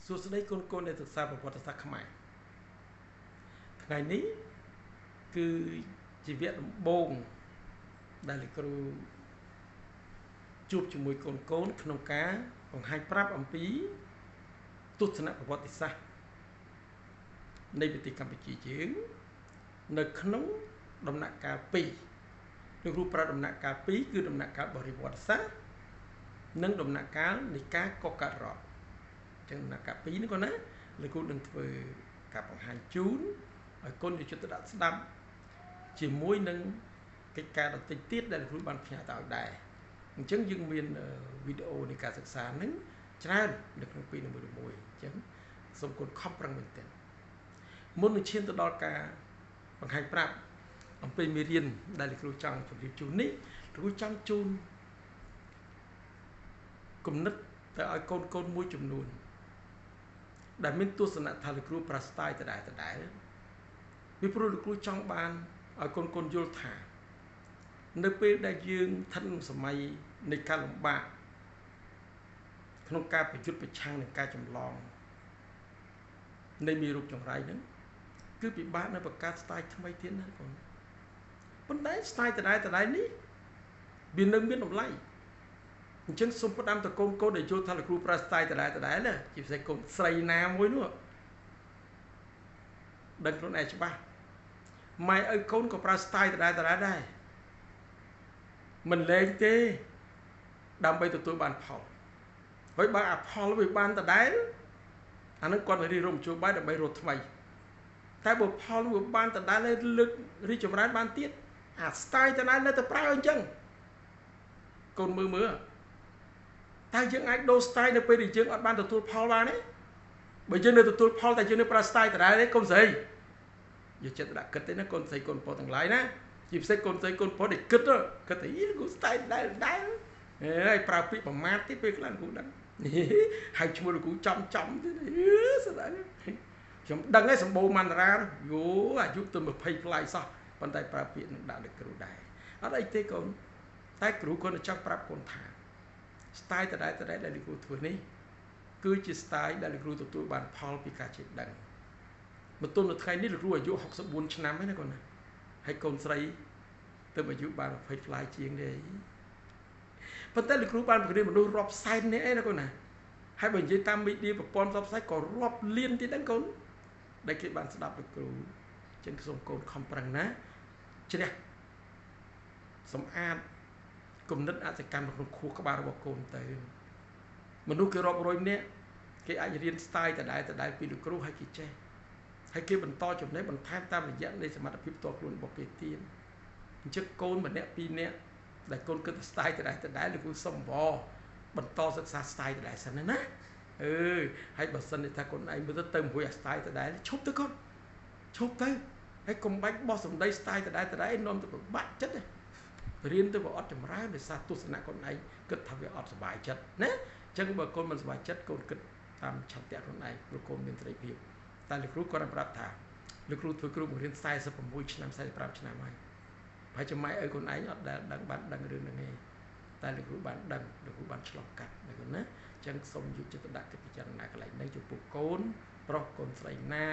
សួស្តីគុណគុណដែលសិក្សាប្រវត្តិសាស្ត្រខ្មែរថ្ងៃនេះគឺជាវគ្គដំបូងដែលលោកគ្រូជួបជាមួយកូនកូនក្នុងការបង្ហាញប្រាប់អំពីទស្សនៈប្រវត្តិសាស្ត្រនៃប្រទេសកម្ពុជាយើងនៅក្នុងដំណាក់កាល2លោកគ្រូប្រើដំណាក់កាល2គឺដំណាក់កាលបរិវត្តសាស្ត្រនិងដំណាក់កាលនៃការកកើតរដ្ឋចឹងដំណាក់កាល2នេះក៏ណាលោកគ្រូនឹងធ្វើការបង្ហាញជូនឲ្យកូនយកចិត្តទុកដាក់ស្ដាប់ជាមួយនឹងកិច្ចការដទៃទៀតដែលលោកគ្រូបានផ្ញើទៅឲ្យដែរអញ្ចឹងយើងមានវីដេអូនៃការសិក្សាហ្នឹងច្រើននៅក្នុងពេលមួយៗអញ្ចឹងសូមកូនខំប្រឹងមែនទែនមុននឹងឈានទៅដល់ការបង្ហាញប្រាប់អំពីមេរៀនដែលលោកគ្រូចង់ជម្រាបជូននេះលោកគ្រូចង់ជូនគំនិតទៅឲ្យកូនមួយចំនួនដែលមានទស្សនៈថាលោកគ្រូប្រាស្រ័យដដែលពីព្រោះលោកគ្រូចង់បានឲ្យកូនយល់ថានៅពេលដែលយើងស្ថិតក្នុងសម័យនៃការលំបាកក្នុងការប្រយុទ្ធប្រឆាំងនឹងការចម្លងនៃមេរោគចង្រៃហ្នឹងគឺពិបាកនៅបង្កើតស្ទាយថ្មីទៀតណាកូនប៉ុន្តែស្ទាយដដែលនេះវានៅមានតម្លៃអញ្ចឹងសូមផ្ដាំទៅកូនដែលយល់ថាលោកគ្រូប្រើស្ទាយដដែលណាជាពិសេសកូនស្រីណាមួយនោះដឹងខ្លួនឯងច្បាស់ម៉ែឲ្យកូនក៏ប្រើស្ទាយដដែលដែរមិនលែងទេដើម្បីទទួលបានផលហើយបើអាផលវាបានដដែលអានឹងគាត់រៀបរំជួបបាយដើម្បីរត់ថ្មីតែបើផលវាបានដដែលលើករីចម្រើនបានទៀតអាស្ទាយដដែលនៅតែប្រើអញ្ចឹងកូនមើលតែយើងអាចដូរស្ទាយនៅពេលដែលយើងអត់បានទទួលផលបានទេបើយើងនៅទទួលផលតែយើងនៅប្រើស្ទាយដដែលទេកូនស្រីយកចិត្តដាក់គិតទេណាកូនស្រីកូនប្រុសទាំងឡាយណាជាពិសេសកូនស្រីកូនប្រុសដែលគិតទៅគូស្ទាយដដែលហើយប្រើពាក្យប្រមាថទេពេលខ្លះគូដឹងហើយឈ្មោះលោកគ្រូចំទេស្ដាយខ្ញុំដឹងហើយសម្បូរមន្តរាយូអាយុទៅ20ផ្លាយសោះប៉ុន្តែប្រើពាក្យនឹងដាក់លោកគ្រូដែរអត់អីទេកូនតែគ្រូគាត់ចង់ប្រាប់កូនថាស្ទាយដដែលដែលលោកគ្រូធ្វើនេះគឺជាស្ទាយដែលលោកគ្រូទទួលបានផលពីការចេះដឹងមកទល់នៅថ្ងៃនេះលោកគ្រូអាយុ64ឆ្នាំហើយណាកូនណាហើយកូនស្រីទៅអាយុបាន20ផ្លាយជាងទេប៉ុន្តែលោកគ្រូបានបង្រៀនមនុស្សរាប់សែននាក់ឯណាកូនណាហើយបើនិយាយតាមមីឌៀប្រព័ន្ធផ្សព្វផ្សាយក៏រាប់លានទៀតដែរកូនដែលគេបានស្ដាប់លោកគ្រូចឹងសូមកូនខំប្រឹងណាជ្រះសម្អាតគំនិតអសកម្មក្នុងខួរក្បាលរបស់កូនទៅមនុស្សគេរាប់រយនាក់គេអាចរៀនស្ទាយដដែលពីលោកគ្រូហើយគេចេះហើយគេបន្តចំណេះបន្ថែមតាមរយៈនៃសមត្ថភាពផ្ទាល់ខ្លួនរបស់គេទៀតអញ្ចឹងកូនម្នាក់ពីរនាក់ដែលកូនគិតស្ទាយដដែលលោកគ្រូសុំវបន្តសិក្សាស្ទាយដដែលសិនណាហើយបើសិនថាកូនឯងមើលទៅមួយអាស្ទាយដដែលឈប់ទៅកូនឈប់ទៅហើយកុំបាច់បោះសម្ដីស្ទាយដដែលនាំទៅពិបាកចិត្តរៀនទៅវាអត់ចម្រើនដោយសារទស្សនៈកូនឯងគិតថាវាអត់សុបាយចិត្តណាអញ្ចឹងបើកូនមិនសុបាយចិត្តកូនគិតតាមឆន្ទៈខ្លួនឯងព្រោះកូនមានសេរីភាពតែលោកគ្រូគាត់ប្រាប់ថាលោកគ្រូធ្វើគ្រូបង្រៀន46ឆ្នាំ45ឆ្នាំហើយហើយចំម៉ែឲ្យកូនឯងអត់ដែលបានដឹងរឿងហ្នឹងទេតែលោកគ្រូបានដឹងលោកគ្រូបានឆ្លងកាត់ណាកូនណាអញ្ចឹងសូមយកចិត្តទុកដាក់ទៅពិចារណាកន្លែងនេះចំពោះកូនប្រុសកូនស្រីណា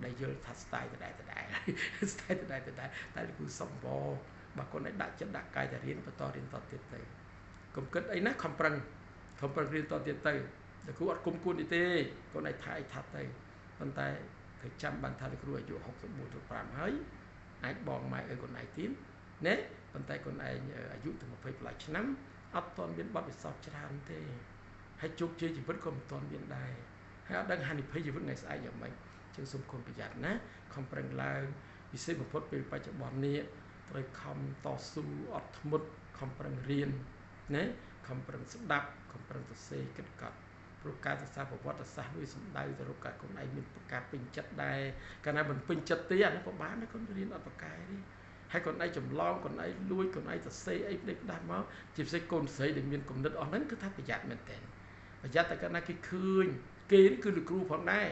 ដែលយល់ថាស្ទាយដដែលស្ទាយដដែលតែលោកគ្រូសុំវបើកូនឯងដាក់ចិត្តដាក់កាយតែរៀនបន្តរៀនតទៀតទៅកុំគិតអីណាខំប្រឹងរៀនតទៀតទៅលោកគ្រូអត់គុំគួននេះទេកូនឯងថាអីថាទៅប៉ុន្តែត្រូវចាំបានថាលោកគ្រូអាយុ64ទៅ5ហើយអាចបងម៉ែឲ្យកូនឯងទៀតណាប៉ុន្តែកូនឯងអាយុទៅ20ផ្លាយឆ្នាំអត់ទាន់មានបទពិសោធន៍ច្រើនទេហើយជោគជ័យជីវិតក៏មិនទាន់មានដែរហើយអត់ដឹងហានិភ័យជីវិតថ្ងៃស្អែកយ៉ាងម៉េចចឹងសូមកូនប្រយ័ត្នណាខំប្រឹងឡើងពិសេសបំផុតពេលបច្ចុប្បន្ននេះត្រូវខំតស៊ូអត់ធ្មត់ខំប្រឹងរៀនណាខំប្រឹងស្ដាប់ខំប្រឹងសរសេរគិតកត់ព្រោះការសិក្សាប្រវត្តិសាស្ត្រវាសំដៅទៅរកការកូនឯងមានការពេញចិត្តដែរកាលណាមិនពេញចិត្តទេអានេះក៏បានដែរកូនរៀនអត់ប្រកែទេហើយកូនឯងចម្លងកូនឯងលួចកូនឯងសរសេរអីផ្ដេសផ្ដាស់មកជាពិសេសកូនស្រីដែលមានគំនិតអស់ហ្នឹងគឺថាប្រយ័ត្នមែនតើប្រយ័ត្នតែកាលណាគេឃើញគេនេះគឺលោកគ្រូផងដែរ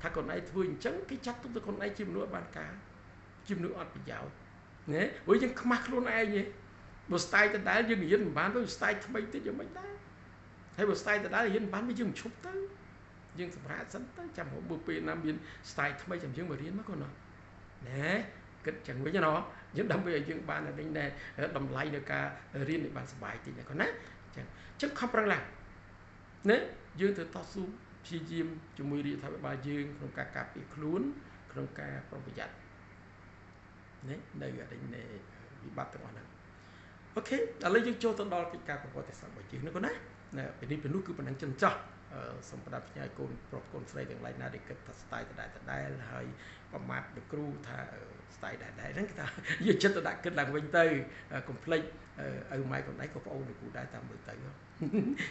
ថាកូនឯងធ្វើអញ្ចឹងគេចាត់ទុកទៅកូនឯងជាមនុស្សអត់បានការជាមនុស្សអត់ប្រយោជន៍ណាព្រោះយើងខ្មាស់ខ្លួនឯងទេបើស្ទាយដដែលយើងរៀនមិនបានទៅស្ទាយថ្មីទៀតយ៉ាងម៉េចដែរហើយបើស្ទាយដដែលរៀនមិនបានវាយើងឈប់ទៅ យើងសម្រាប់សិនទៅចាំមើលពេលណាមាន style ថ្មីចាំយើងមករៀនមកកូនណែគិតចឹងវិញណយើងដើម្បីឲ្យយើងបានតែតម្លៃនៃការរៀនឲ្យបានសុបាយតិចណាកូនណាចឹងខំប្រឹងឡើងណាយើងត្រូវតស៊ូព្យាយាមជាមួយរាជរដ្ឋាភិបាលយើងក្នុងការការពារខ្លួនក្នុងការប្រុងប្រយ័ត្នណានៅវិបត្តិទាំងអស់ហ្នឹងអូខេឥឡូវយើងចូលទៅដល់កិច្ចការប្រវត្តិសាស្ត្ររបស់យើងណាកូនណាពីនេះពីនោះគឺប៉ុណ្ណឹងចិនចោះសូមផ្ដាប់ផ្ញើកូនប្រុសកូនស្រីទាំងឡាយណាដែលគិតថាស្ទាយដដែលហើយប្រមាថលោកគ្រូថាស្ទាយដដែលហ្នឹងគេថាយកចិត្តទៅដាក់គិតឡើងវិញទៅកុំភ្លេចឪម៉ែកំដៃក៏ប្អូនលោកគ្រូដែរតាមមើលទៅ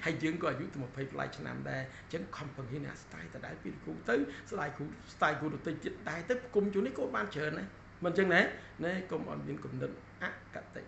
ហើយយើងក៏អាយុទៅ20ប្លាយឆ្នាំដែរអញ្ចឹងខំពង្រៀនអាស្ទាយដដែលពីលោកគ្រូទៅស្ដាយគ្រូស្ទាយគ្រូទៅទៀតដែរទៅគុំជួននេះក៏បានច្រើនដែរមិនអញ្ចឹងណាកុំអត់មានគំនិតអកតេ